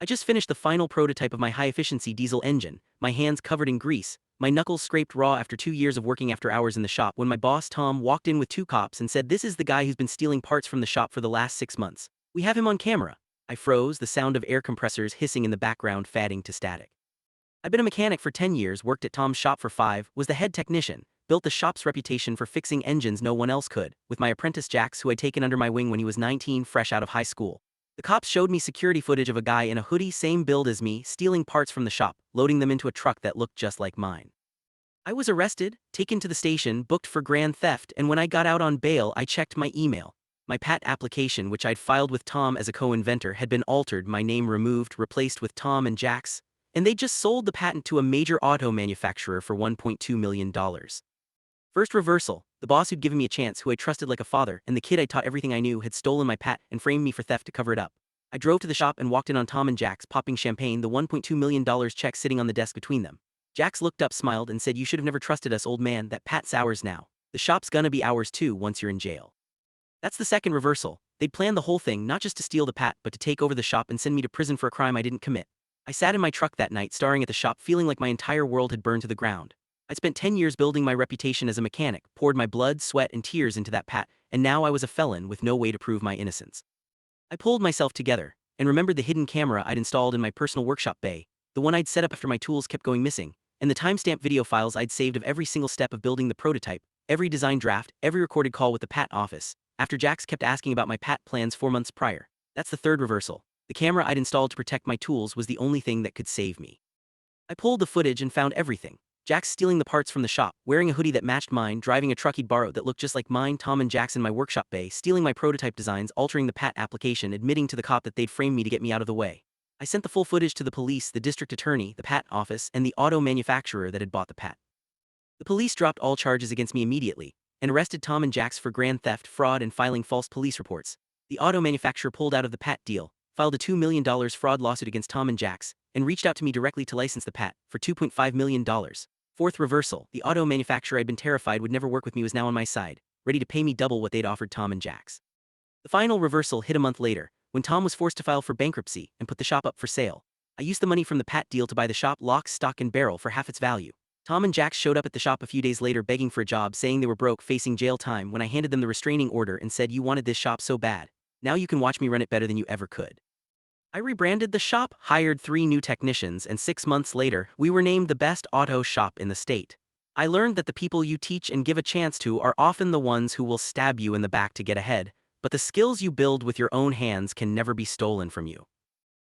I just finished the final prototype of my high-efficiency diesel engine, my hands covered in grease, my knuckles scraped raw after 2 years of working after hours in the shop when my boss Tom walked in with two cops and said this is the guy who's been stealing parts from the shop for the last 6 months. We have him on camera. I froze, the sound of air compressors hissing in the background fading to static. I've been a mechanic for 10 years, worked at Tom's shop for 5, was the head technician, built the shop's reputation for fixing engines no one else could, with my apprentice Jax who I'd taken under my wing when he was 19 fresh out of high school. The cops showed me security footage of a guy in a hoodie same build as me stealing parts from the shop, loading them into a truck that looked just like mine. I was arrested, taken to the station, booked for grand theft, and when I got out on bail I checked my email. My patent application, which I'd filed with Tom as a co-inventor, had been altered, my name removed, replaced with Tom and Jax, and they just sold the patent to a major auto manufacturer for $1.2 million. First reversal: the boss who'd given me a chance, who I trusted like a father, and the kid I taught everything I knew had stolen my patent and framed me for theft to cover it up. I drove to the shop and walked in on Tom and Jax popping champagne, the $1.2 million check sitting on the desk between them. Jax looked up, smiled, and said, "You should have never trusted us, old man. That pat's ours now. The shop's gonna be ours too once you're in jail." That's the second reversal. They'd planned the whole thing, not just to steal the pat, but to take over the shop and send me to prison for a crime I didn't commit. I sat in my truck that night, staring at the shop, feeling like my entire world had burned to the ground. I'd spent 10 years building my reputation as a mechanic, poured my blood, sweat, and tears into that pat, and now I was a felon with no way to prove my innocence. I pulled myself together, and remembered the hidden camera I'd installed in my personal workshop bay, the one I'd set up after my tools kept going missing, and the timestamp video files I'd saved of every single step of building the prototype, every design draft, every recorded call with the patent office, after Jax kept asking about my patent plans 4 months prior. That's the third reversal. The camera I'd installed to protect my tools was the only thing that could save me. I pulled the footage and found everything. Jax stealing the parts from the shop, wearing a hoodie that matched mine, driving a truck he'd borrowed that looked just like mine, Tom and Jax in my workshop bay, stealing my prototype designs, altering the patent application, admitting to the cop that they'd framed me to get me out of the way. I sent the full footage to the police, the district attorney, the patent office, and the auto manufacturer that had bought the patent. The police dropped all charges against me immediately, and arrested Tom and Jax for grand theft, fraud, and filing false police reports. The auto manufacturer pulled out of the patent deal, filed a $2 million fraud lawsuit against Tom and Jax, and reached out to me directly to license the patent for $2.5 million. Fourth reversal: the auto manufacturer I'd been terrified would never work with me was now on my side, ready to pay me double what they'd offered Tom and Jax. The final reversal hit a month later, when Tom was forced to file for bankruptcy and put the shop up for sale. I used the money from the patent deal to buy the shop lock, stock, and barrel for half its value. Tom and Jax showed up at the shop a few days later begging for a job, saying they were broke, facing jail time, when I handed them the restraining order and said, "You wanted this shop so bad. Now you can watch me run it better than you ever could." I rebranded the shop, hired 3 new technicians, and 6 months later, we were named the best auto shop in the state. I learned that the people you teach and give a chance to are often the ones who will stab you in the back to get ahead, but the skills you build with your own hands can never be stolen from you.